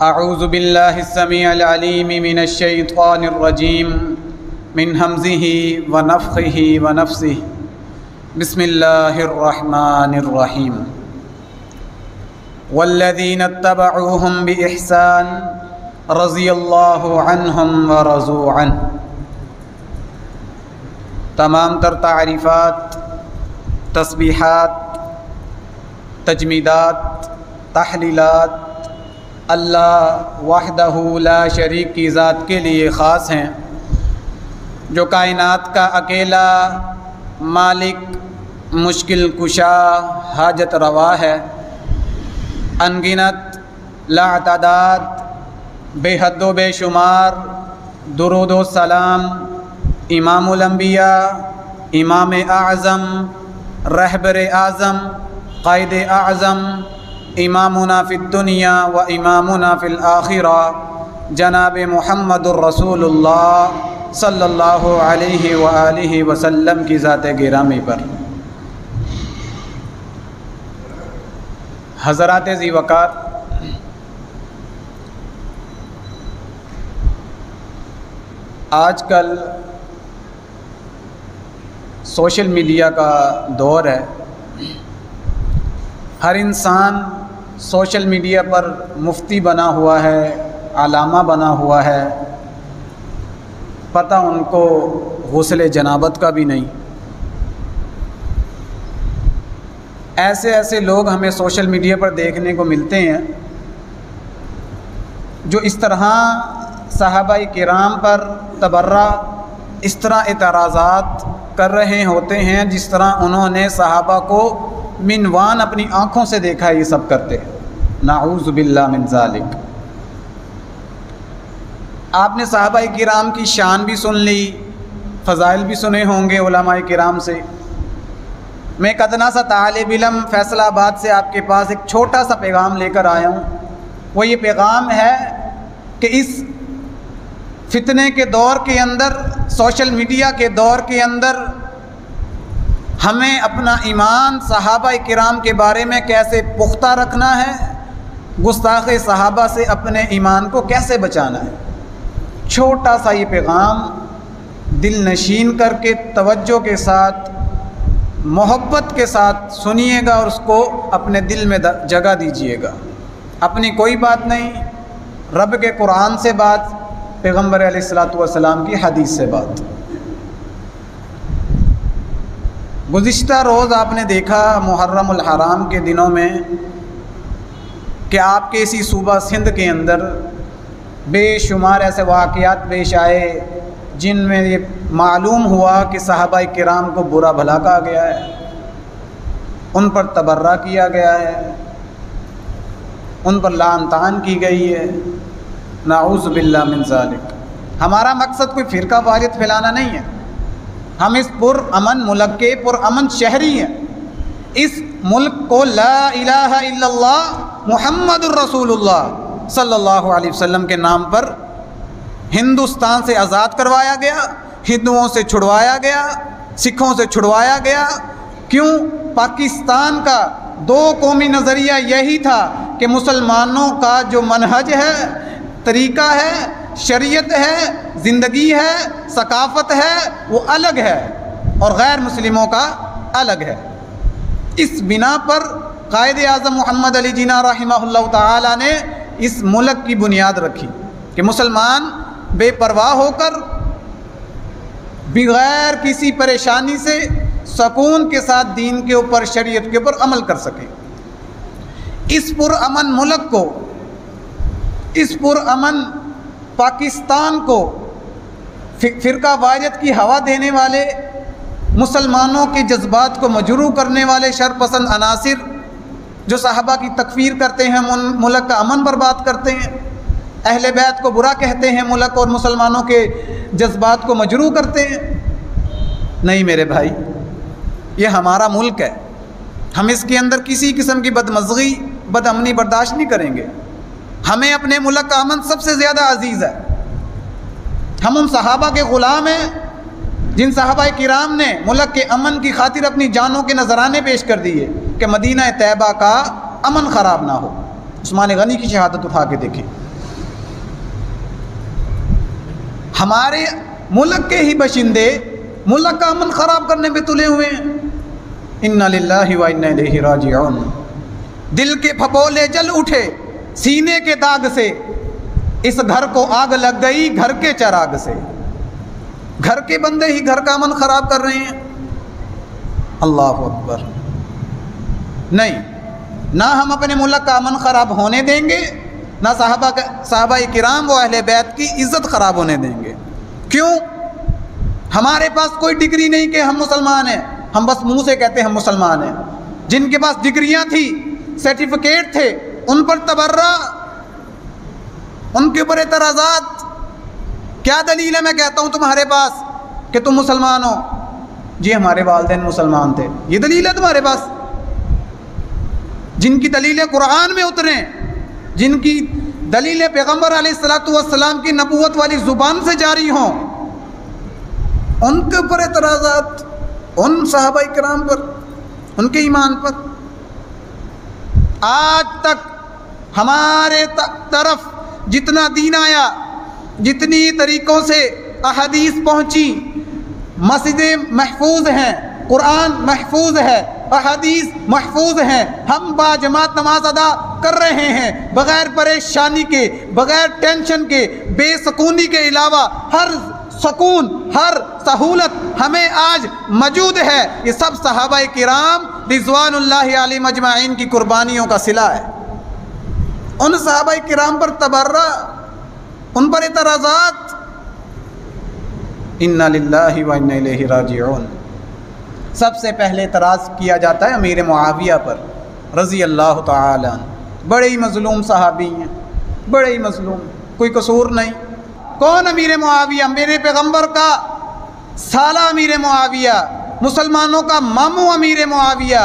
اعوذ باللہ السمیع العلیم من الشیطان الرجیم من ہمزہ ونفخہ ونفثہ بسم اللہ الرحمن الرحیم والذین اتبعوہم بإحسان رضی اللہ عنہم ورضوا عنہ۔ تمام تر تعریفات، تسبیحات، تجمیدات، تحلیلات اللہ وحدہ لا شریک کی ذات کے لیے خاص ہیں، جو کائنات کا اکیلا مالک، مشکل کشا، حاجت روا ہے، انگنت، لا تعداد، بے حد و بے شمار درود و سلام امام الانبیاء، امام اعظم، رہبر اعظم، قائد اعظم، امامنا فی الدنیا و امامنا فی الآخرہ جناب محمد الرسول اللہ صلی اللہ علیہ وآلہ وسلم کی ذات گرامی پر۔ حضرات ذی وقار، آج کل سوشل میڈیا کا دور ہے، ہر انسان سوشل میڈیا پر مفتی بنا ہوا ہے، علامہ بنا ہوا ہے، پتہ ان کو غسل جنابت کا بھی نہیں۔ ایسے لوگ ہمیں سوشل میڈیا پر دیکھنے کو ملتے ہیں جو اس طرح صحابہ کرام پر تبرہ، اس طرح اعتراضات کر رہے ہوتے ہیں جس طرح انہوں نے صحابہ کو منوان اپنی آنکھوں سے دیکھا یہ سب کرتے ہیں۔ نعوذ باللہ من ذالک۔ آپ نے صحابہ کرام کی شان بھی سن لی، فضائل بھی سنے ہوں گے علماء کرام سے۔ میں ایک ادنا سا طالب علم فیصل آباد سے آپ کے پاس ایک چھوٹا سا پیغام لے کر آیا ہوں۔ وہ یہ پیغام ہے کہ اس فتنے کے دور کے اندر، سوشل میڈیا کے دور کے اندر، ہمیں اپنا ایمان صحابہ کرام کے بارے میں کیسے پختہ رکھنا ہے، گستاخ صحابہ سے اپنے ایمان کو کیسے بچانا ہے۔ چھوٹا سا یہ پیغام دل نشین کر کے توجہ کے ساتھ، محبت کے ساتھ سنیے گا اور اس کو اپنے دل میں جگہ دیجیے گا۔ اپنی کوئی بات نہیں، رب کے قرآن سے بات، پیغمبر علیہ السلام کی حدیث سے بات۔ گزشتہ روز آپ نے دیکھا محرم الحرام کے دنوں میں کہ آپ کے اسی صوبہ سندھ کے اندر بے شمار ایسے واقعات پیش آئے جن میں یہ معلوم ہوا کہ صحابہ کرام کو برا بھلا کہا گیا ہے، ان پر تبرہ کیا گیا ہے، ان پر لعن طعن کی گئی ہے۔ نعوذ باللہ من ذالک۔ ہمارا مقصد کوئی فرقہ واریت پھیلانا نہیں ہے، ہم اس پرامن ملک کے پرامن شہری ہیں۔ اس ملک کو لا الہ الا اللہ محمد الرسول اللہ صلی اللہ علیہ وسلم کے نام پر ہندوستان سے آزاد کروایا گیا، ہندوؤں سے چھڑوایا گیا، سکھوں سے چھڑوایا گیا۔ کیوں؟ پاکستان کا دو قومی نظریہ یہی تھا کہ مسلمانوں کا جو منہج ہے، طریقہ ہے، شریعت ہے، زندگی ہے، ثقافت ہے، وہ الگ ہے اور غیر مسلموں کا الگ ہے۔ اس بنا پر قائد اعظم محمد علی جناح رحمہ اللہ تعالی نے اس ملک کی بنیاد رکھی کہ مسلمان بے پرواہ ہو کر بغیر کسی پریشانی سے سکون کے ساتھ دین کے اوپر، شریعت کے اوپر عمل کر سکیں۔ اس پرامن ملک کو، اس پرامن پاکستان کو فرقہ واریت کی ہوا دینے والے، مسلمانوں کے جذبات کو مجروح کرنے والے شرپسند عناصر جو صحابہ کی تکفیر کرتے ہیں، ملک کا امن برباد کرتے ہیں، اہل بیت کو برا کہتے ہیں، ملک اور مسلمانوں کے جذبات کو مجروح کرتے ہیں۔ نہیں میرے بھائی، یہ ہمارا ملک ہے، ہم اس کے اندر کسی قسم کی بدمزگی، بدامنی برداشت نہیں کریں گے۔ ہمیں اپنے ملک کا امن سب سے زیادہ عزیز ہے۔ ہم ان صحابہ کے غلام ہیں جن صحابہ کرام نے ملک کے امن کی خاطر اپنی جانوں کے نذرانے پیش کر دیے کہ مدینہ طیبہ کا امن خراب نہ ہو۔ عثمان غنی کی شہادت اٹھا کے دیکھیں۔ ہمارے ملک کے ہی باشندے ملک کا امن خراب کرنے پہ تلے ہوئے ہیں۔ انا للہ و انا الیہ راجعون۔ دل کے پھپولے جل اٹھے سینے کے داغ سے، اس گھر کو آگ لگ گئی گھر کے چراغ سے۔ گھر کے بندے ہی گھر کا امن خراب کر رہے ہیں۔ اللہ اکبر۔ نہیں، نہ ہم اپنے ملک کا امن خراب ہونے دیں گے، نہ صحابہ کرام و اہل بیت کی عزت خراب ہونے دیں گے۔ کیوں؟ ہمارے پاس کوئی ڈگری نہیں کہ ہم مسلمان ہیں، ہم بس منہ سے کہتے ہیں ہم مسلمان ہیں۔ جن کے پاس ڈگریاں تھیں، سرٹیفکیٹ تھے، ان پر تبرہ، ان کے اوپر اعتراضات۔ کیا دلیل ہے میں کہتا ہوں تمہارے پاس کہ تم مسلمان ہو؟ جی ہمارے والدین مسلمان تھے، یہ دلیل ہے تمہارے پاس؟ جن کی دلیلیں قرآن میں اتریں، جن کی دلیلیں پیغمبر علیہ الصلوۃ والسلام کی نبوت والی زبان سے جاری ہوں، ان کے اوپر اعتراضات، ان صحابہ کرام پر، ان کے ایمان پر۔ آج تک ہمارے طرف جتنا دین آیا، جتنی طریقوں سے احادیث پہنچی، مسجدیں محفوظ ہیں، قرآن محفوظ ہے، احادیث محفوظ ہیں، ہم باجماعت نماز ادا کر رہے ہیں بغیر پریشانی کے، بغیر ٹینشن کے، بے سکونی کے علاوہ ہر سکون، ہر سہولت ہمیں آج موجود ہے۔ یہ سب صحابہ کرام رضوان اللہ علیہم اجمعین کی قربانیوں کا صلہ ہے۔ ان صحابہ کرام پر تبرہ، ان پر اعتراضات۔ انا للہ و انا الیہ راجعون۔ سب سے پہلے اعتراض کیا جاتا ہے امیر معاویہ پر رضی اللہ تعالی عنہ۔ بڑے ہی مظلوم صحابی ہیں، بڑے ہی مظلوم، کوئی قصور نہیں۔ کون امیر معاویہ؟ میرے پیغمبر کا سالہ امیر معاویہ، مسلمانوں کا ماموں امیر معاویہ،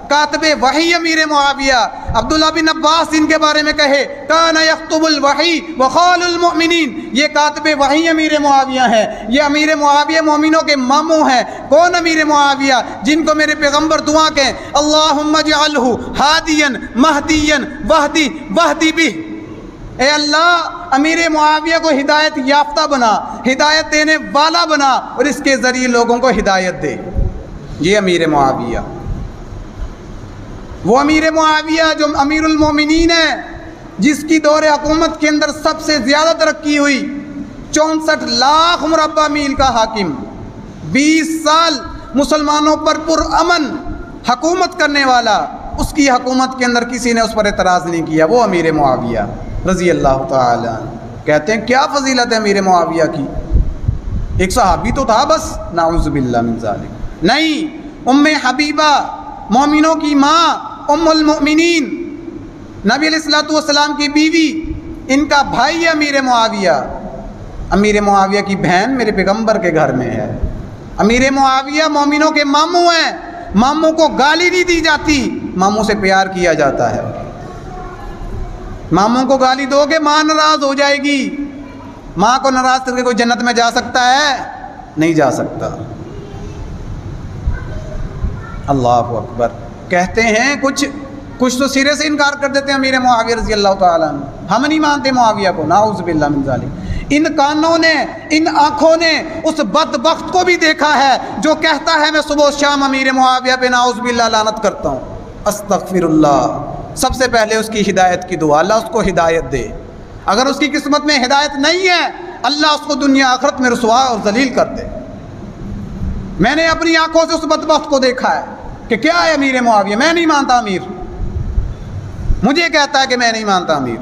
کاتب وحی امیر معاویہ۔ عبداللہ بن عباس ان کے بارے میں کہے کان یکتب الوحی وخال المؤمنین، یہ کاتب وحی امیر معاویہ ہیں، یہ امیر معاویہ مومنوں کے ماموں ہیں۔ کون امیر معاویہ؟ جن کو میرے پیغمبر دعا کہیں اللہم اجعلہ ہادیا مہدیا واہدی بہ، اے اللہ امیر معاویہ کو ہدایت یافتہ بنا، ہدایت دینے والا بنا، اور اس کے ذریعے لوگوں کو ہدایت دے۔ یہ امیر معاویہ، وہ امیر معاویہ جو امیر المومنین ہے، جس کی دور حکومت کے اندر سب سے زیادہ ترقی ہوئی، 64 لاکھ مربع میل کا حاکم، 20 سال مسلمانوں پر پرامن حکومت کرنے والا، اس کی حکومت کے اندر کسی نے اس پر اعتراض نہیں کیا، وہ امیر معاویہ رضی اللہ تعالی عنہ۔ کہتے ہیں کیا فضیلت ہے امیر معاویہ کی؟ ایک صحابی تو تھا بس، نعوذ باللہ من ذالک۔ نہیں، ام حبیبہ مومنوں کی ماں، ام المؤمنین، نبی علیہ الصلوۃ والسلام کی بیوی، ان کا بھائی امیر معاویہ۔ امیر معاویہ کی بہن میرے پیغمبر کے گھر میں ہے۔ امیر معاویہ مومنوں کے ماموں ہیں، ماموں کو گالی نہیں دی جاتی، ماموں سے پیار کیا جاتا ہے۔ ماموں کو گالی دو گے ماں ناراض ہو جائے گی، ماں کو ناراض کر کے کوئی جنت میں جا سکتا ہے؟ نہیں جا سکتا۔ اللہ اکبر۔ کہتے ہیں کچھ تو سرے سے انکار کر دیتے ہیں امیر معاویہ رضی اللہ تعالیٰ عنہ، ہم نہیں مانتے معاویہ کو، نعوذ باللہ من ذالک۔ ان کانوں نے، ان آنکھوں نے اس بدبخت کو بھی دیکھا ہے جو کہتا ہے میں صبح و شام امیر معاویہ پہ نعوذ باللہ لعنت کرتا ہوں، استغفر اللہ۔ سب سے پہلے اس کی ہدایت کی دعا، اللہ اس کو ہدایت دے۔ اگر اس کی قسمت میں ہدایت نہیں ہے، اللہ اس کو دنیا آخرت میں رسوا اور ذلیل کر دے۔ میں نے اپنی آنکھوں سے اس بدبخت کو دیکھا ہے کہ کیا ہے امیر معاویہ، میں نہیں مانتا امیر، مجھے کہتا ہے کہ میں نہیں مانتا امیر،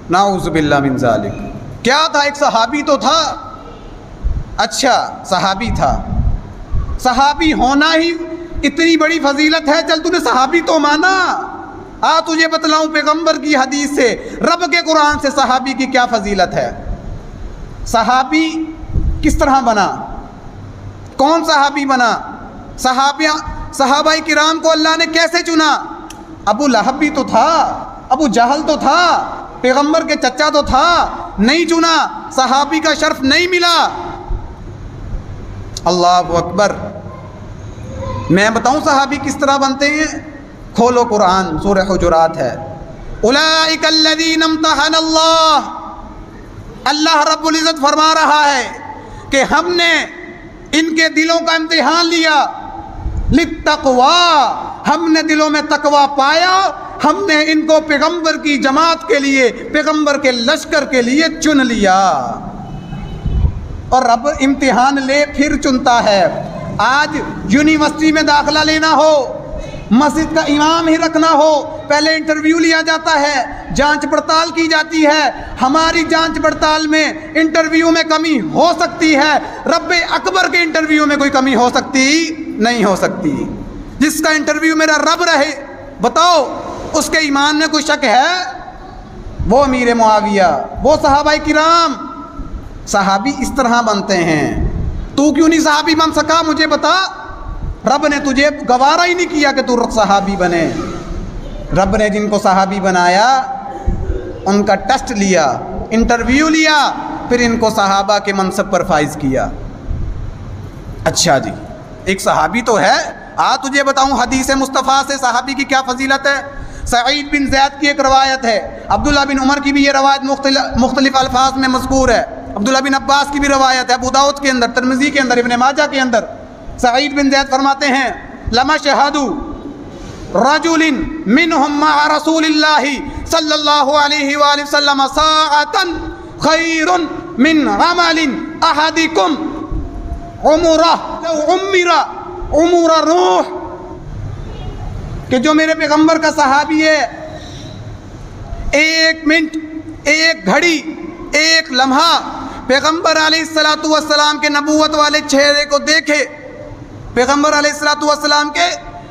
نعوذ باللہ من ذالک۔ کیا تھا؟ ایک صحابی تو تھا۔ اچھا صحابی تھا، صحابی ہونا ہی اتنی بڑی فضیلت ہے، چل تو نے صحابی تو مانا۔ تجھے بتلاؤں پیغمبر کی حدیث سے، رب کے قرآن سے صحابی کی کیا فضیلت ہے۔ صحابی کس طرح بنا؟ کون صحابی بنا؟ صحابہ کرام کو اللہ نے کیسے چنا؟ ابو لہب بھی تو تھا، ابو جہل تو تھا، پیغمبر کے چچا تو تھا، نہیں چنا، صحابی کا شرف نہیں ملا۔ اللہ اکبر۔ میں بتاؤں صحابی کس طرح بنتے ہیں؟ کھولو قرآن، سورہ حجرات ہے۔ اولئک الذین امتحن اللہ، اللہ رب العزت فرما رہا ہے کہ ہم نے ان کے دلوں کا امتحان لیا، للتقوی، ہم نے دلوں میں تقوی پایا، ہم نے ان کو پیغمبر کی جماعت کے لیے، پیغمبر کے لشکر کے لیے چن لیا۔ اور رب امتحان لے پھر چنتا ہے۔ آج یونیورسٹی میں داخلہ لینا ہو، مسجد کا امام ہی رکھنا ہو، پہلے انٹرویو لیا جاتا ہے، جانچ پڑتال کی جاتی ہے۔ ہماری جانچ پڑتال میں انٹرویو میں کمی ہو سکتی ہے، رب اکبر کے انٹرویو میں کوئی کمی ہو سکتی نہیں ہو سکتی۔ جس کا انٹرویو میرا رب رہے، بتاؤ اس کے ایمان میں کوئی شک ہے؟ وہ امیر معاویہ، وہ صحابہ کرام، صحابی اس طرح بنتے ہیں۔ تو کیوں نہیں صحابی بن سکا؟ مجھے بتا۔ رب نے تجھے گوارا ہی نہیں کیا کہ تو صحابی بنے۔ رب نے جن کو صحابی بنایا ان کا ٹیسٹ لیا، انٹرویو لیا، پھر ان کو صحابہ کے منصب پر فائز کیا۔ اچھا جی، ایک صحابی تو ہے، تجھے بتاؤں حدیث مصطفیٰ سے صحابی کی کیا فضیلت ہے۔ سعید بن زید کی ایک روایت ہے، عبداللہ بن عمر کی بھی یہ روایت مختلف الفاظ میں مذکور ہے، عبداللہ بن عباس کی بھی روایت ہے، ابو داؤد کے اندر، ترمذی کے اندر، ابن ماجہ کے اندر۔ سعید بن زید فرماتے ہیں لمشہد رجل منہم مع رسول اللہ صلی اللہ علیہ وآلہ وسلم ساعتا خیر من عمل احدکم عمرہ عمر روح، کہ جو میرے پیغمبر کا صحابی ہے، ایک منٹ، ایک گھڑی، ایک لمحہ پیغمبر علیہ السلام کے نبوت والے چہرے کو دیکھے، پیغمبر علیہ السلام کے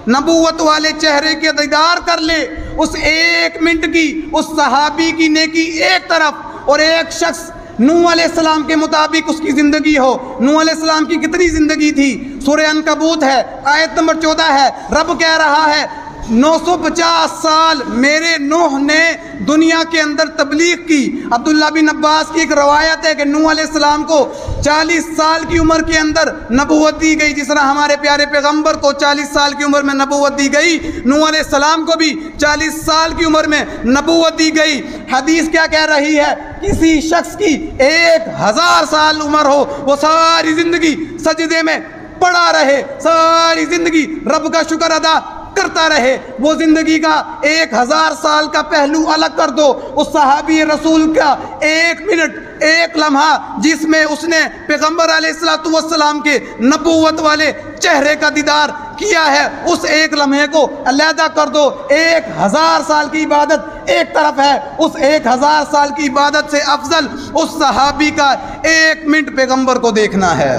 نبوت والے چہرے کے دیدار کر لے، اس ایک منٹ کی، اس صحابی کی نیکی ایک طرف، اور ایک شخص نوح علیہ السلام کے مطابق اس کی زندگی ہو۔ نوح علیہ السلام کی کتنی زندگی تھی؟ سورہ عنکبوت ہے، آیت نمبر 14 ہے، رب کہہ رہا ہے 950 سال میرے نوح نے دنیا کے اندر تبلیغ کی۔ عبداللہ بن عباس کی ایک روایت ہے کہ نوح علیہ السلام کو 40 سال کی عمر کے اندر نبوت دی گئی، جس طرح ہمارے پیارے پیغمبر کو 40 سال کی عمر میں نبوت دی گئی، نوح علیہ السلام کو بھی 40 سال کی عمر میں نبوت دی گئی۔ حدیث کیا کہہ رہی ہے؟ کسی شخص کی 1000 سال عمر ہو، وہ ساری زندگی سجدے میں پڑا رہے، ساری زندگی رب کا شکر ادا کرتا رہے، وہ زندگی کا 1000 سال کا پہلو الگ کر دو، اس صحابی رسول کا ایک منٹ، ایک لمحہ جس میں اس نے پیغمبر علیہ السلام کے نبوت والے چہرے کا دیدار کیا ہے، اس ایک لمحے کو علیحدہ کر دو۔ 1000 سال کی عبادت ایک طرف ہے، اس 1000 سال کی عبادت سے افضل اس صحابی کا ایک منٹ پیغمبر کو دیکھنا ہے۔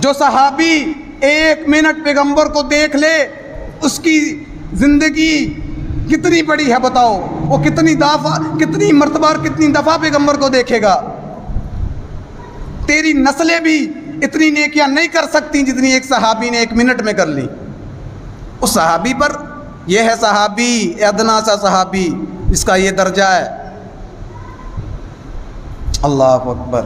جو صحابی ایک منٹ پیغمبر کو دیکھ لے، اس کی زندگی کتنی بڑی ہے بتاؤ، وہ کتنی مرتبہ اور کتنی دفعہ پیغمبر کو دیکھے گا۔ تیری نسلیں بھی اتنی نیکیاں نہیں کر سکتی جتنی ایک صحابی نے ایک منٹ میں کر لی۔ اس صحابی پر یہ ہے صحابی، ادنا سا صحابی، اس کا یہ درجہ ہے۔ اللہ اکبر۔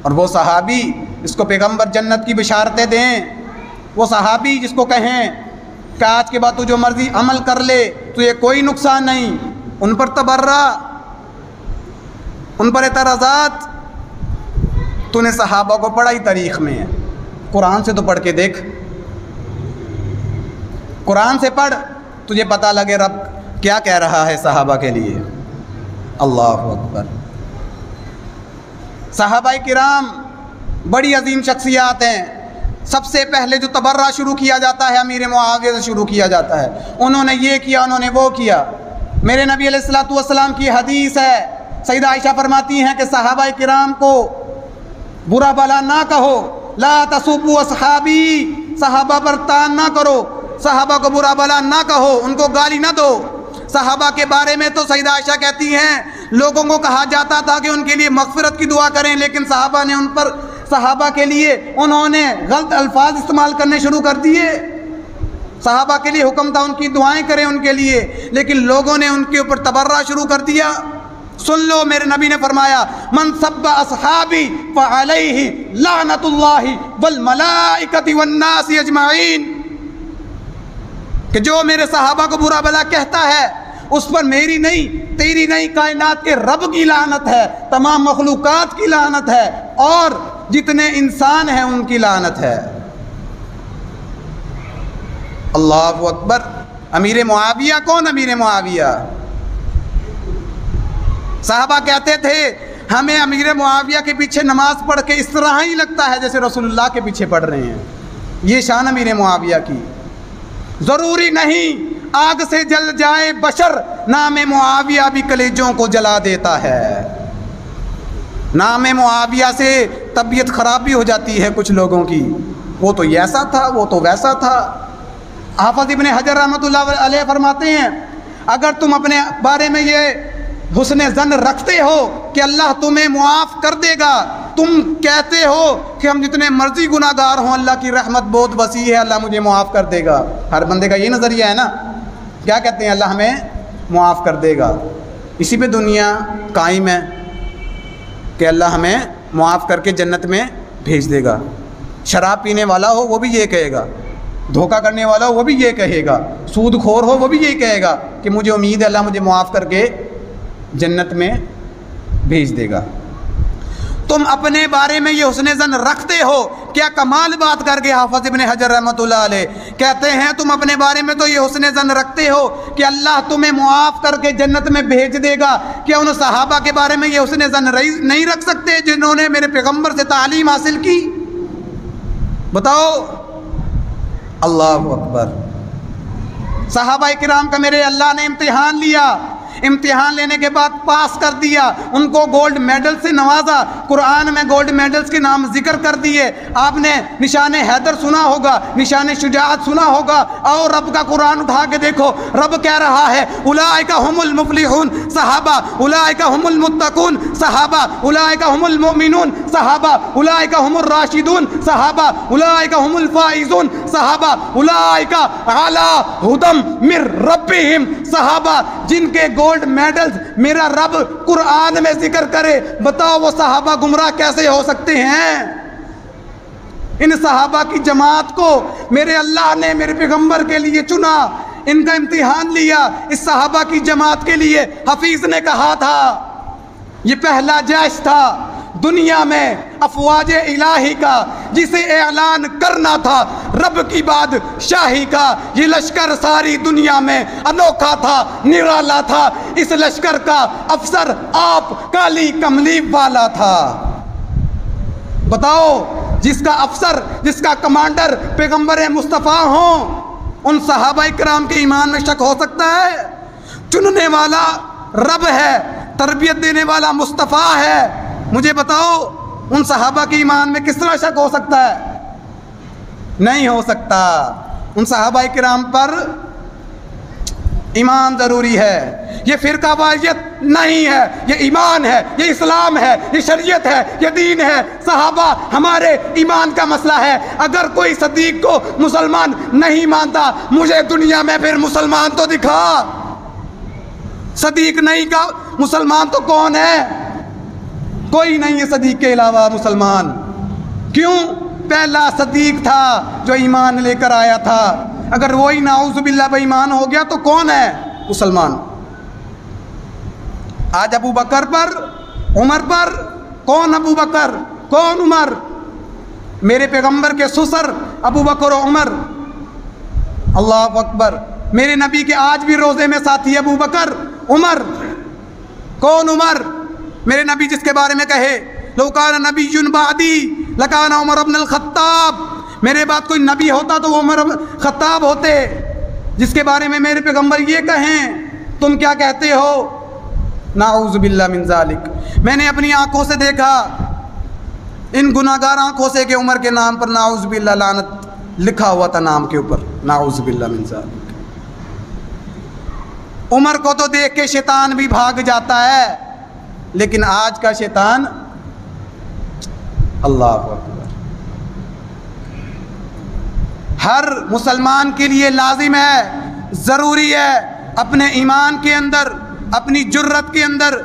اور وہ صحابی جس کو پیغمبر جنت کی بشارتیں دیں، وہ صحابی جس کو کہیں کہ آج کے بعد تو جو مرضی عمل کر لے تو یہ کوئی نقصان نہیں، ان پر تبرہ، ان پر اعتراضات، تو نے صحابہ کو پڑھا ہی تاریخ میں ہے، قرآن سے تو پڑھ کے دیکھ، قرآن سے پڑھ، تجھے پتہ لگے رب کیا کہہ رہا ہے صحابہ کے لیے۔ اللہ اکبر۔ صحابہ کرام بڑی عظیم شخصیات ہیں۔ سب سے پہلے جو تبرہ شروع کیا جاتا ہے امیر معاویہ سے شروع کیا جاتا ہے، انہوں نے یہ کیا، انہوں نے وہ کیا۔ میرے نبی علیہ السلام کی حدیث ہے، سیدہ عائشہ فرماتی ہیں کہ صحابہ کرام کو برا بلا نہ کہو، لا تسبوا اصحابی، صحابہ پر تان نہ کرو، صحابہ کو برا بلا نہ کہو، ان کو گالی نہ دو۔ صحابہ کے بارے میں تو سیدہ عائشہ کہتی ہیں لوگوں کو کہا جاتا تھا کہ ان کے لیے مغفرت کی دعا کریں، لیکن صحابہ کے لیے انہوں نے غلط الفاظ استعمال کرنے شروع کر دیے۔ صحابہ کے لیے حکم تھا ان کی دعائیں کریں ان کے لیے، لیکن لوگوں نے ان کے اوپر تبرہ شروع کر دیا۔ سن لو، میرے نبی نے فرمایا من سب اصحابی فعلیہ لعنت اللہ والملائکۃ والناس اجمعین، کہ جو میرے صحابہ کو برا بلا کہتا ہے اس پر میری نہیں، تیری نہیں، کائنات کے رب کی لعنت ہے، تمام مخلوقات کی لعنت ہے، اور جتنے انسان ہیں ان کی لعنت ہے۔ اللہ اکبر۔ امیر معاویہ کون؟ امیر معاویہ صحابہ کہتے تھے ہمیں امیر معاویہ کے پیچھے نماز پڑھ کے اس طرح ہی لگتا ہے جیسے رسول اللہ کے پیچھے پڑھ رہے ہیں۔ یہ شان امیر معاویہ کی۔ ضروری نہیں آگ سے جل جائے بشر، نام معاویہ بھی کلیجوں کو جلا دیتا ہے۔ نام معاویہ سے طبیعت خراب بھی ہو جاتی ہے کچھ لوگوں کی، وہ تو ایسا تھا، وہ تو ویسا تھا۔ حافظ ابن حجر رحمۃ اللہ علیہ فرماتے ہیں اگر تم اپنے بارے میں یہ حسن ظن رکھتے ہو کہ اللہ تمہیں معاف کر دے گا، تم کہتے ہو کہ ہم جتنے مرضی گناہ گار ہوں اللہ کی رحمت بہت وسیع ہے، اللہ مجھے معاف کر دے گا۔ ہر بندے کا یہ نظریہ ہے نا، کیا کہتے ہیں؟ اللہ ہمیں معاف کر دے گا۔ اسی پہ دنیا قائم ہے کہ اللہ ہمیں معاف کر کے جنت میں بھیج دے گا۔ شراب پینے والا ہو وہ بھی یہ کہے گا، دھوکہ کرنے والا ہو وہ بھی یہ کہے گا، سود خور ہو وہ بھی یہ کہے گا کہ مجھے امید ہے اللہ مجھے معاف کر کے جنت میں بھیج دے گا۔ تم اپنے بارے میں یہ حسن ظن رکھتے ہو، کیا کمال بات کر کے حافظ ابن حجر رحمۃ اللہ علیہ کہتے ہیں تم اپنے بارے میں تو یہ حسن ظن رکھتے ہو کہ اللہ تمہیں معاف کر کے جنت میں بھیج دے گا، کیا ان صحابہ کے بارے میں یہ حسن ظن نہیں رکھ سکتے جنہوں نے میرے پیغمبر سے تعلیم حاصل کی؟ بتاؤ۔ اللہ اکبر۔ صحابہ کرام کا میرے اللہ نے امتحان لیا، امتحان لینے کے بعد پاس کر دیا، ان کو گولڈ میڈل سے نوازا۔ قرآن میں گولڈ میڈلز کے نام ذکر کر دیے۔ آپ نے نشان حیدر سنا ہوگا، نشان شجاعت سنا ہوگا، اور رب کا قرآن اٹھا کے دیکھو، رب کہہ رہا ہے اولئک هم المفلحون صحابہ، اولئک هم المتقون صحابہ، اولئک هم المؤمنون صحابہ، اولئک هم الراشدون صحابہ، اولئک هم الفائزون صحابہ، اولئک علی ھدی من ربہم صحابہ، جن کے گولڈ میڈلز میرا رب قرآن میں ذکر کرے۔ بتاؤ وہ صحابہ گمراہ کیسے ہو سکتے ہیں؟ ان صحابہ کی جماعت کو میرے اللہ نے میرے پیغمبر کے لیے چنا، ان کا امتحان لیا۔ اس صحابہ کی جماعت کے لیے حفیظ نے کہا تھا یہ پہلا جیش تھا دنیا میں افواج الہی کا، جسے اعلان کرنا تھا رب کی بادشاہی کا۔ یہ لشکر ساری دنیا میں انوکھا تھا، نرالا تھا۔ اس لشکر کا افسر آپ کالی کملی والا تھا۔ بتاؤ، جس کا افسر، جس کا کمانڈر پیغمبر مصطفیٰ ہوں، ان صحابہ کرام کے ایمان میں شک ہو سکتا ہے؟ چننے والا رب ہے، تربیت دینے والا مصطفیٰ ہے، مجھے بتاؤ ان صحابہ کے ایمان میں کس طرح شک ہو سکتا ہے؟ نہیں ہو سکتا۔ ان صحابہ کرام پر ایمان ضروری ہے۔ یہ فرقہ واریت نہیں ہے، یہ ایمان ہے، یہ اسلام ہے، یہ شریعت ہے، یہ دین ہے۔ صحابہ ہمارے ایمان کا مسئلہ ہے۔ اگر کوئی صدیق کو مسلمان نہیں مانتا، مجھے دنیا میں پھر مسلمان تو دکھا۔ صدیق نہیں کا مسلمان تو کون ہے؟ کوئی نہیں ہے صدیق کے علاوہ مسلمان۔ کیوں؟ پہلا صدیق تھا جو ایمان لے کر آیا تھا۔ اگر وہی نعوذ باللہ بے ایمان ہو گیا تو کون ہے مسلمان؟ آج ابو بکر پر، عمر پر، کون ابو بکر کون عمر؟ میرے پیغمبر کے سسر ابو بکر و عمر۔ اللہ اکبر۔ میرے نبی کے آج بھی روزے میں ساتھی ابو بکر، عمر۔ کون عمر؟ میرے نبی جس کے بارے میں کہے لو کان نبی بعدی لکان عمر ابن الخطاب، میرے بعد کوئی نبی ہوتا تو وہ عمر خطاب ہوتے۔ جس کے بارے میں میرے پیغمبر یہ کہیں، تم کیا کہتے ہو؟ نعوذ باللہ من ذالک۔ میں نے اپنی آنکھوں سے دیکھا، ان گناہگار آنکھوں سے، کہ عمر کے نام پر نعوذ باللہ لعنت لکھا ہوا تھا نام کے اوپر، نعوذ باللہ من ذالک۔ عمر کو تو دیکھ کے شیطان بھی بھاگ جاتا ہے، لیکن آج کا شیطان، اللہ اکبر۔ ہر مسلمان کے لیے لازم ہے، ضروری ہے، اپنے ایمان کے اندر، اپنی جرت کے اندر،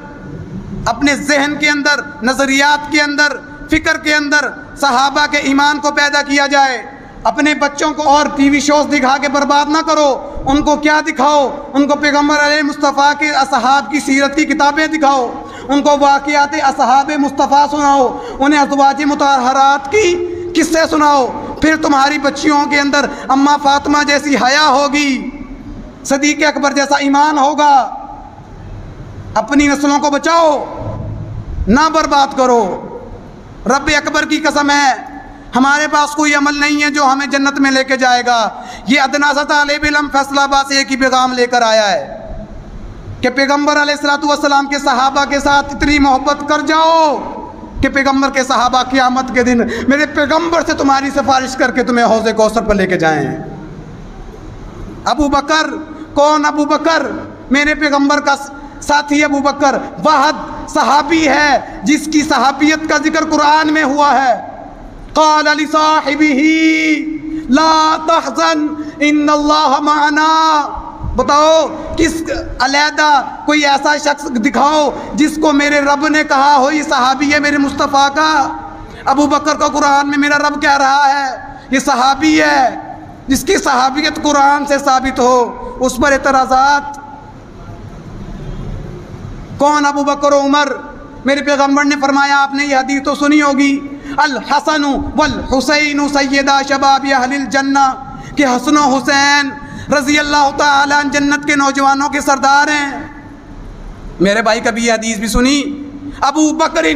اپنے ذہن کے اندر، نظریات کے اندر، فکر کے اندر صحابہ کے ایمان کو پیدا کیا جائے، اپنے بچوں کو اور ٹی وی شوز دکھا کے برباد نہ کرو، ان کو کیا دکھاؤ؟ ان کو پیغمبر علیہ مصطفیٰ کے اصحاب کی سیرت کی کتابیں دکھاؤ، ان کو واقعات اصحاب مصطفیٰ سناؤ، انہیں ازواج مطہرات کی قصے سناؤ، پھر تمہاری بچیوں کے اندر اماں فاطمہ جیسی حیا ہوگی، صدیق اکبر جیسا ایمان ہوگا۔ اپنی نسلوں کو بچاؤ، نہ برباد کرو۔ رب اکبر کی قسم ہے، ہمارے پاس کوئی عمل نہیں ہے جو ہمیں جنت میں لے کے جائے گا۔ یہ ادنا سا طالب علم فیصلہ آباد سے ایک ہی پیغام لے کر آیا ہے کہ پیغمبر علیہ الصلوۃ والسلام کے صحابہ کے ساتھ اتنی محبت کر جاؤ کہ پیغمبر کے صحابہ قیامت کے دن میرے پیغمبر سے تمہاری سفارش کر کے تمہیں حوض کوثر پر لے کے جائیں۔ ابو بکر، کون ابو بکر؟ میرے پیغمبر کا ساتھی ابو بکر، واحد صحابی ہے جس کی صحابیت کا ذکر قرآن میں ہوا ہے۔ قال لصاحبہ لا تحزن ان اللہ معنا۔ بتاؤ کس علیحدہ کوئی ایسا شخص دکھاؤ جس کو میرے رب نے کہا ہو یہ صحابی ہے میرے مصطفیٰ کا۔ ابو بکر کو قرآن میں میرا رب کہہ رہا ہے یہ صحابی ہے، جس کی صحابیت قرآن سے ثابت ہو، اس پر اعتراضات۔ کون ابو بکر و عمر؟ میرے پیغمبر نے فرمایا، آپ نے یہ حدیث تو سنی ہوگی، الحسن والحسین سیدہ شباب اہل الجنہ، کہ حسن و حسین رضی اللہ تعالیٰ عنہ جنت کے نوجوانوں کے سردار ہیں۔ میرے بھائی کبھی یہ حدیث بھی سنی؟ ابو بکر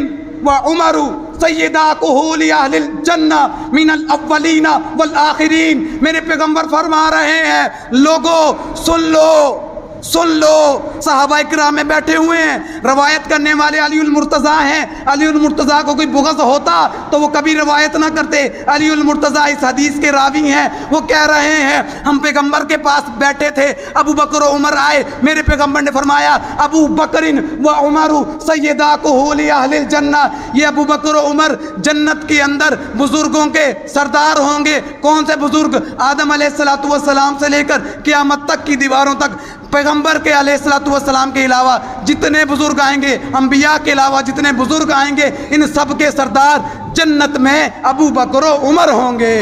و عمر سیدہ کہول اہل الجنہ من الاولین والآخرین۔ میرے پیغمبر فرما رہے ہیں لوگوں سن لو، سن لو، صحابہ اکرام میں بیٹھے ہوئے ہیں، روایت کرنے والے علی المرتضیٰ ہیں۔ علی المرتضیٰ کو کوئی بغض ہوتا تو وہ کبھی روایت نہ کرتے۔ علی المرتضیٰ اس حدیث کے راوی ہیں، وہ کہہ رہے ہیں ہم پیغمبر کے پاس بیٹھے تھے، ابو بکر و عمر آئے، میرے پیغمبر نے فرمایا ابو بکر و عمر سیدہ کہول اہل الجنہ، یہ ابو بکر و عمر جنت کے اندر بزرگوں کے سردار ہوں گے۔ کون سے بزرگ؟ آدم علیہ الصلوۃ والسلام سے لے کر قیامت تک کی دیواروں تک پیغمبر کے علیہ الصلوۃ والسلام کے علاوہ جتنے بزرگ آئیں گے، انبیاء کے علاوہ جتنے بزرگ آئیں گے، ان سب کے سردار جنت میں ابو بکر و عمر ہوں گے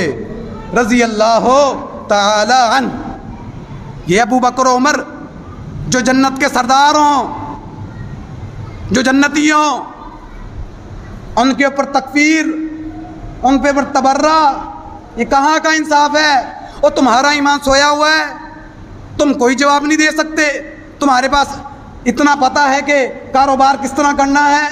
رضی اللہ تعالی عنہ۔ یہ ابو بکر و عمر جو جنت کے سردار ہوں، جو جنتی ہوں، ان کے اوپر تکفیر، ان پہ تبرہ، یہ کہاں کا انصاف ہے؟ اور تمہارا ایمان سویا ہوا ہے، تم کوئی جواب نہیں دے سکتے۔ تمہارے پاس اتنا پتہ ہے کہ کاروبار کس طرح کرنا ہے،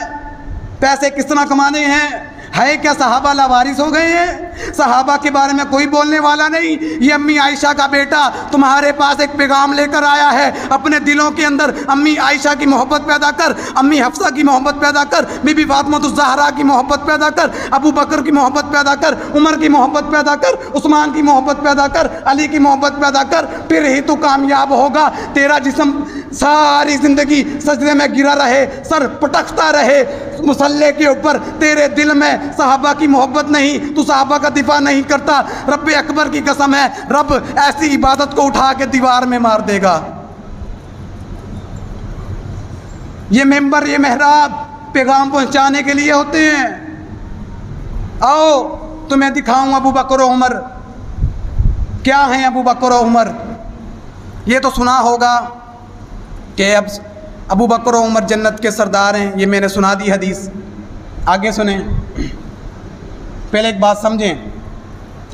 پیسے کس طرح کمانے ہیں، ہے کیا صحابہ لاوارث ہو گئے ہیں؟ صحابہ کے بارے میں کوئی بولنے والا نہیں۔ یہ امی عائشہ کا بیٹا تمہارے پاس ایک پیغام لے کر آیا ہے، اپنے دلوں کے اندر امی عائشہ کی محبت پیدا کر، امی حفصہ کی محبت پیدا کر، بی بی فاطمہ الزہرا کی محبت پیدا کر، ابو بکر کی محبت پیدا کر، عمر کی محبت پیدا کر، عثمان کی محبت پیدا کر، علی کی محبت پیدا کر، پھر ہی تو کامیاب ہوگا۔ تیرا جسم ساری زندگی سجدے میں گرا رہے، سر پٹکتا رہے مصلی کے اوپر، تیرے دل میں صحابہ کی محبت نہیں، تو صحابہ کا دفاع نہیں کرتا، رب اکبر کی قسم ہے رب ایسی عبادت کو اٹھا کے دیوار میں مار دے گا۔ یہ ممبر، یہ محراب پیغام پہنچانے کے لیے ہوتے ہیں۔ آؤ تمہیں دکھاؤں ابو بکر و عمر کیا ہیں۔ ابو بکر و عمر، یہ تو سنا ہوگا کہ اب ابو بکر و عمر جنت کے سردار ہیں، یہ میں نے سنا دی حدیث۔ آگے سنیں، پہلے ایک بات سمجھیں،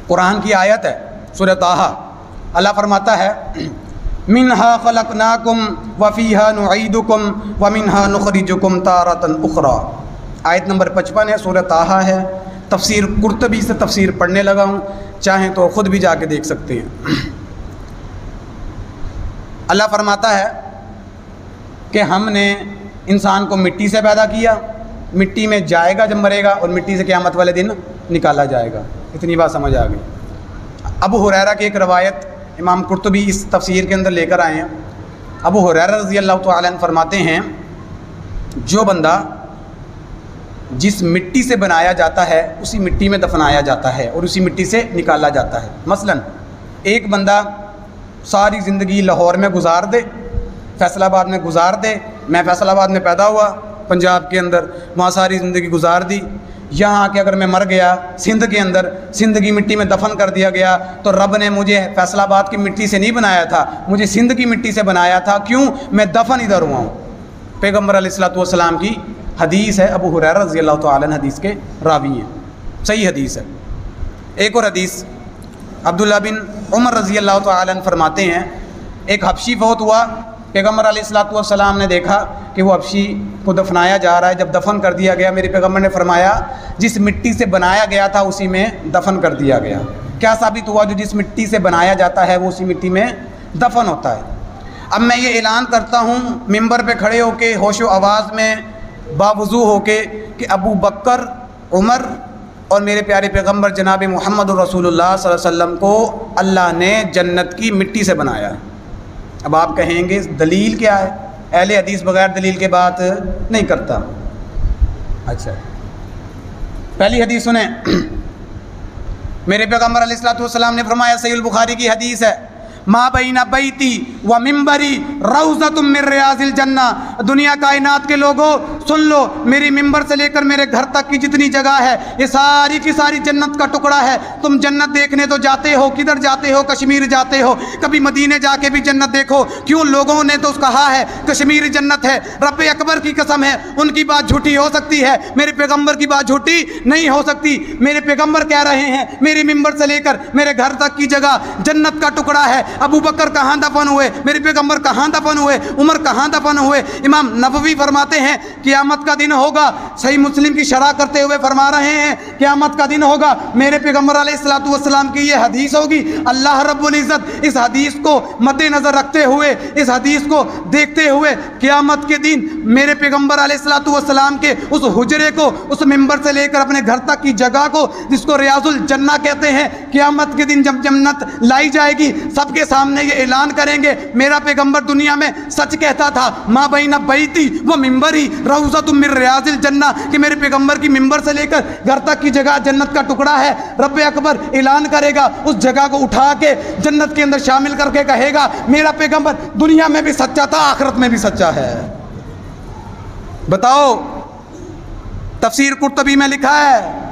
قرآن کی آیت ہے سورۃ طٰہٰ، اللہ فرماتا ہے منہا خلقناکم وفیہا نعیدکم ومنہا نخرجکم تارۃ اخری۔ آیت نمبر 55 ہے، سورۃ طٰہٰ ہے۔ تفسیر قرطبی سے تفسیر پڑھنے لگا ہوں، چاہیں تو خود بھی جا کے دیکھ سکتے ہیں۔ اللہ فرماتا ہے کہ ہم نے انسان کو مٹی سے پیدا کیا، مٹی میں جائے گا جب مرے گا، اور مٹی سے قیامت والے دن نکالا جائے گا۔ اتنی بات سمجھ آ گئی۔ ابو ہریرہ کی ایک روایت امام قرطبی اس تفسیر کے اندر لے کر آئے ہیں۔ ابو ہریرہ رضی اللہ تعالیٰ عنہ فرماتے ہیں جو بندہ جس مٹی سے بنایا جاتا ہے اسی مٹی میں دفنایا جاتا ہے اور اسی مٹی سے نکالا جاتا ہے۔ مثلا ایک بندہ ساری زندگی لاہور میں گزار دے، فیصل آباد میں گزار دے، میں فیصل آباد میں پیدا ہوا پنجاب کے اندر، وہاں ساری زندگی گزار دی، یہاں کہ اگر میں مر گیا سندھ کے اندر، سندھ کی مٹی میں دفن کر دیا گیا تو رب نے مجھے فیصل آباد کی مٹی سے نہیں بنایا تھا، مجھے سندھ کی مٹی سے بنایا تھا، کیوں؟ میں دفن ادھر ہوا ہوں۔ پیغمبر علیہ الصلوۃ والسلام کی حدیث ہے، ابو ہریرہ رضی اللہ تعالیٰ عنہ حدیث کے راوی ہیں، صحیح حدیث ہے۔ ایک اور حدیث عبداللہ بن عمر رضی اللہ تعالیٰ عنہ فرماتے ہیں، ایک حبشی فوت ہوا، پیغمبر علیہ الصلوۃ والسلام نے دیکھا کہ وہ حبشی کو دفنایا جا رہا ہے، جب دفن کر دیا گیا میرے پیغمبر نے فرمایا جس مٹی سے بنایا گیا تھا اسی میں دفن کر دیا گیا۔ کیا ثابت ہوا؟ جو جس مٹی سے بنایا جاتا ہے وہ اسی مٹی میں دفن ہوتا ہے۔ اب میں یہ اعلان کرتا ہوں ممبر پہ کھڑے ہو کے ہوش و آواز میں باوضو ہو کے کہ ابو بکر، عمر اور میرے پیارے پیغمبر جناب محمد رسول اللہ صلی اللہ علیہ وسلم کو اللہ نے جنت کی مٹی سے بنایا ہے۔ اب آپ کہیں گے دلیل کیا ہے؟ اہل حدیث بغیر دلیل کے بات نہیں کرتا۔ اچھا، پہلی حدیث سنیں، میرے پیغمبر علیہ الصلوۃ والسلام نے فرمایا، صحیح البخاری کی حدیث ہے، ما بین بیتی و ممبری روضۃ من ریاض الجنہ۔ دنیا کائنات کے لوگوں سن لو، میری ممبر سے لے کر میرے گھر تک کی جتنی جگہ ہے یہ ساری کی ساری جنت کا ٹکڑا ہے۔ تم جنت دیکھنے تو جاتے ہو، کدھر جاتے ہو؟ کشمیر جاتے ہو، کبھی مدینے جا کے بھی جنت دیکھو، کیوں؟ لوگوں نے تو کہا ہے کشمیر جنت ہے، رب اکبر کی قسم ہے ان کی بات جھوٹی ہو سکتی ہے، میرے پیغمبر کی بات جھوٹی نہیں ہو سکتی۔ میرے پیغمبر کہہ رہے ہیں میری ممبر سے لے کر میرے گھر تک کی جگہ جنت کا ٹکڑا ہے۔ ابو بکر کہاں دفن ہوئے؟ میرے پیغمبر کہاں دفن ہوئے؟ عمر کہاں دفن ہوئے؟ امام نووی فرماتے ہیں قیامت کا دن ہوگا، صحیح مسلم کی شرح کرتے ہوئے فرما رہے ہیں قیامت کا دن ہوگا، میرے پیغمبر علیہ الصلوۃ والسلام کی یہ حدیث ہوگی، اللہ رب العزت اس حدیث کو مد نظر رکھتے ہوئے، اس حدیث کو دیکھتے ہوئے قیامت کے دن میرے پیغمبر علیہ الصلوۃ والسلام کے اس حجرے کو، اس ممبر سے لے کر اپنے گھر تک کی جگہ کو جس کو ریاض الجنہ کہتے ہیں، قیامت کے دن جب جنت لائی جائے گی سب کے سامنے یہ اعلان کریں گے میرا پیغمبر دنیا میں سچ کہتا تھا، ما بین بیتی و ممبری روضۃ من ریاض الجنہ، کہ میرے پیغمبر کی ممبر سے لے کر گھر تک کی جگہ جنت کا ٹکڑا ہے۔ رب اکبر اعلان کرے گا، اس جگہ کو اٹھا کے جنت کے اندر شامل کر کے کہے گا میرا پیغمبر دنیا میں بھی سچا تھا، آخرت میں بھی سچا ہے۔ بتاؤ، تفسیر قرطبی میں لکھا ہے،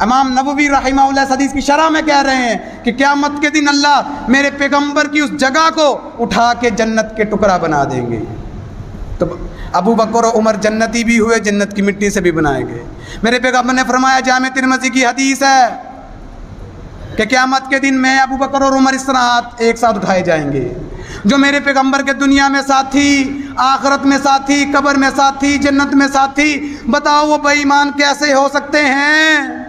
امام نووی رحمہ اللہ اس حدیث کی شرح میں کہہ رہے ہیں کہ قیامت کے دن اللہ میرے پیغمبر کی اس جگہ کو اٹھا کے جنت کے ٹکڑا بنا دیں گے۔ تو ابو بکر و عمر جنتی بھی ہوئے، جنت کی مٹی سے بھی بنائے گئے۔ میرے پیغمبر نے فرمایا، جامع ترمذی کی حدیث ہے کہ قیامت کے دن میں ابو بکر اور عمر اس طرح ایک ساتھ اٹھائے جائیں گے، جو میرے پیغمبر کے دنیا میں ساتھی، آخرت میں ساتھی، قبر میں ساتھی، جنت میں ساتھی، بتاؤ وہ بے ایمان کیسے ہو سکتے ہیں؟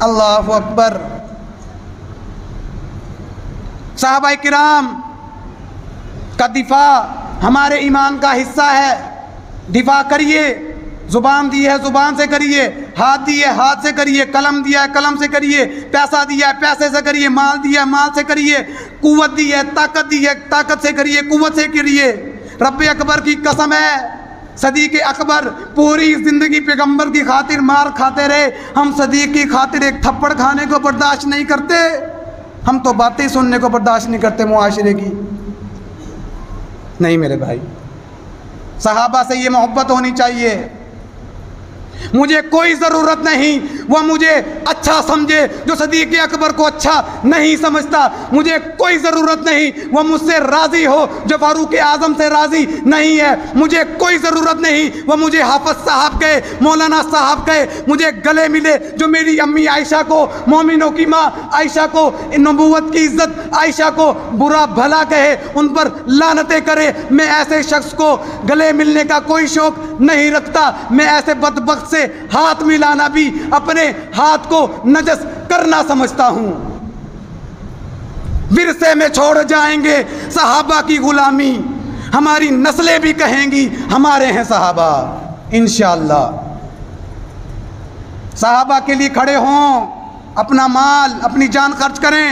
اللہ اکبر۔ صحابہ کرام کا دفاع ہمارے ایمان کا حصہ ہے، دفاع کریے، زبان دی ہے زبان سے کریے، ہاتھ دی ہے ہاتھ سے کریے، قلم دیا ہے قلم سے کریے، پیسہ دیا ہے پیسے سے کریے، مال دیا ہے مال سے کریے، قوت دی ہے طاقت دی ہے طاقت سے کریے، قوت سے کریے۔ رب اکبر کی قسم ہے، صدیق اکبر پوری زندگی پیغمبر کی خاطر مار کھاتے رہے، ہم صدیق کی خاطر ایک تھپڑ کھانے کو برداشت نہیں کرتے، ہم تو باتیں سننے کو برداشت نہیں کرتے معاشرے کی۔ نہیں میرے بھائی، صحابہ سے یہ محبت ہونی چاہیے۔ مجھے کوئی ضرورت نہیں وہ مجھے اچھا سمجھے جو صدیق اکبر کو اچھا نہیں سمجھتا، مجھے کوئی ضرورت نہیں وہ مجھ سے راضی ہو جو فاروق اعظم سے راضی نہیں ہے، مجھے کوئی ضرورت نہیں وہ مجھے حافظ صاحب کہے، مولانا صاحب کہے، مجھے گلے ملے جو میری امی عائشہ کو، مومنوں کی ماں عائشہ کو، نبوت کی عزت عائشہ کو برا بھلا کہے، ان پر لعنتیں کرے، میں ایسے شخص کو گلے ملنے کا کوئی شوق نہیں رکھتا، میں ایسے بدبخت سے ہاتھ ملانا بھی اپنے ہاتھ کو نجس کرنا سمجھتا ہوں۔ ورثے میں چھوڑ جائیں گے صحابہ کی غلامی، ہماری نسلیں بھی کہیں گی ہمارے ہیں صحابہ، انشاءاللہ۔ صحابہ کے لیے کھڑے ہوں، اپنا مال اپنی جان خرچ کریں۔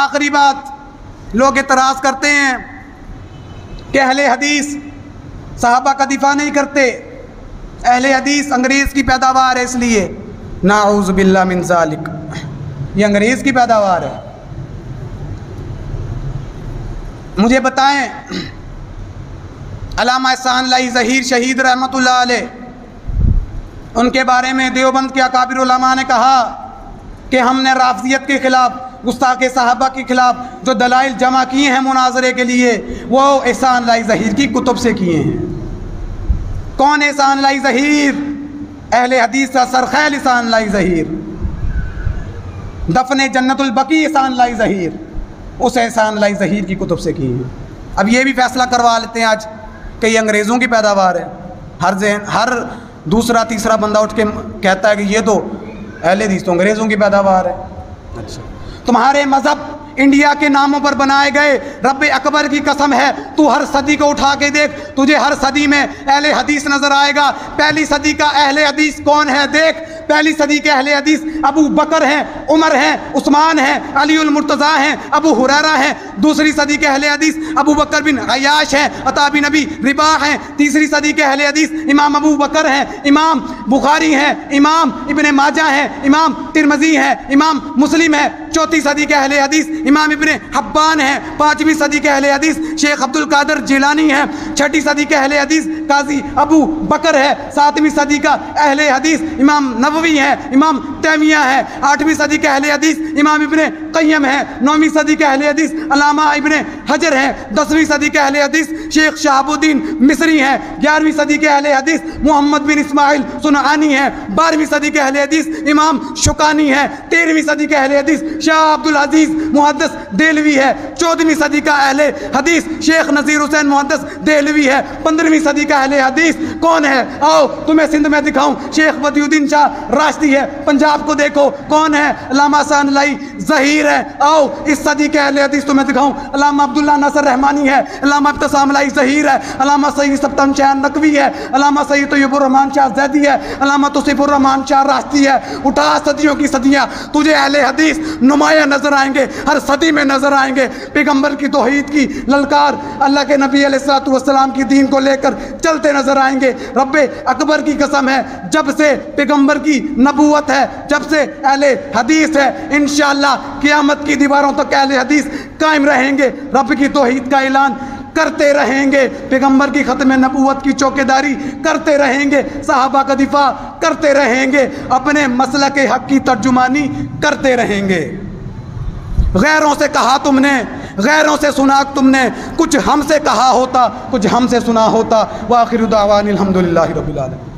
آخری بات، لوگ اعتراض کرتے ہیں کہ اہل حدیث صحابہ کا دفاع نہیں کرتے، اہل حدیث انگریز کی پیداوار ہے، اس لیے نعوذ باللہ من ذالک، یہ انگریز کی پیداوار ہے۔ مجھے بتائیں، علامہ احسان اللہ ظہیر شہید رحمۃ اللہ علیہ ان کے بارے میں دیوبند کے اکابر علماء نے کہا کہ ہم نے رافضیت کے خلاف، گستاخ صحابہ کے خلاف جو دلائل جمع کیے ہیں مناظرے کے لیے، وہ احسان اللہ ظہیر کی کتب سے کیے ہیں۔ کون احسان اللہ ظہیر؟ اہل حدیث کا سرخیل احسان اللہ ظہیر، دفن جنت البقیع احسان اللہ ظہیر، اس احسان اللہ ظہیر کی کتب سے کیے ہیں۔ اب یہ بھی فیصلہ کروا لیتے ہیں آج کہ یہ انگریزوں کی پیداوار ہے، ہر دوسرا تیسرا بندہ اٹھ کے کہتا ہے کہ یہ تو اہل حدیث تو انگریزوں کی پیداوار ہے۔ اچھا، تمہارے مذہب انڈیا کے ناموں پر بنائے گئے، رب اکبر کی قسم ہے تو ہر صدی کو اٹھا کے دیکھ، تجھے ہر صدی میں اہل حدیث نظر آئے گا۔ پہلی صدی کا اہل حدیث کون ہے دیکھ، پہلی صدی کے اہل حدیث ابو بکر ہیں، عمر ہیں، عثمان ہیں، علی المرتضیٰ ہیں، ابو ہریرہ ہیں۔ دوسری صدی کے اہل حدیث ابو بکر بن عیاش ہیں، عطا بن ابی رباح ہیں۔ تیسری صدی کے اہل حدیث امام ابو بکر ہیں، امام بخاری ہیں، امام ابن ماجہ ہیں، امام ترمذی ہیں، امام مسلم ہیں۔ چوتھی صدی کے اہل حدیث امام ابن حبان ہیں۔ پانچویں صدی کے اہل حدیث شیخ عبد القادر جیلانی ہیں۔ چھٹی صدی کے اہل حدیث قاضی ابو بکر ہے۔ ساتویں صدی کا اہل حدیث امام نووی ہے، امام تیمیہ ہے۔ آٹھویں صدی کے اہل حدیث امام ابن قیم ہے۔ نویں صدی کے اہل حدیث علامہ ابن حجر ہیں۔ 10ویں صدی کے اہل حدیث شیخ شہاب الدین مصری ہیں۔ 11ویں صدی کے اہل حدیث محمد بن اسماعیل صنعانی ہیں۔ 12ویں صدی کے اہل حدیث امام شکانی ہے۔ 13ویں صدی کے اہل حدیث شاہ عبد العزیز محدث دہلوی ہے۔ 14ویں صدی کا اہل حدیث شیخ نذیر حسین محدث دہلوی ہے۔ 15ویں صدی کا اہل حدیث کون ہے؟ آؤ تمہیں سندھ میں دکھاؤں، شیخ بدی الدین شاہ راشدی ہے۔ پنجاب کو دیکھو کون ہے؟ علامہ احسان اللہ ظہیر ہے۔ آؤ اس صدی کے اہل حدیث تمہیں دکھاؤں، علامہ عبداللہ ناصر رحمانی ہے، علامہ ابتسام اللہ ظہیر ہے، علامہ سید سبطن شاہ نقوی ہے، علامہ سید طیب الرحمان شاہ زیدی ہے، علامہ توصیف الرحمان شاہ راشدی ہے۔ اٹھا صدیوں کی صدیاں، تجھے اہل حدیث نمایاں نظر آئیں گے، ہر صدی میں نظر آئیں گے۔ پیغمبر کی توحید کی للکار، اللہ کے نبی علیہ الصلوۃ والسلام کی دین کو لے کر چلتے نظر آئیں گے۔ رب اکبر کی قسم ہے، جب سے پیغمبر کی نبوت ہے، جب سے اہل حدیث ہے، انشاءاللہ قیامت کی دیواروں تک اہل حدیث قائم رہیں گے، رب کی توحید کا اعلان کرتے رہیں گے، پیغمبر کی ختم نبوت کی چوکیداری کرتے رہیں گے، صحابہ کا دفاع کرتے رہیں گے، اپنے مسلک حق کی ترجمانی کرتے رہیں گے۔ غیروں سے کہا تم نے، غیروں سے سنا تم نے، کچھ ہم سے کہا ہوتا، کچھ ہم سے سنا ہوتا۔ وآخر دعوانا الحمدللہ رب العالمین۔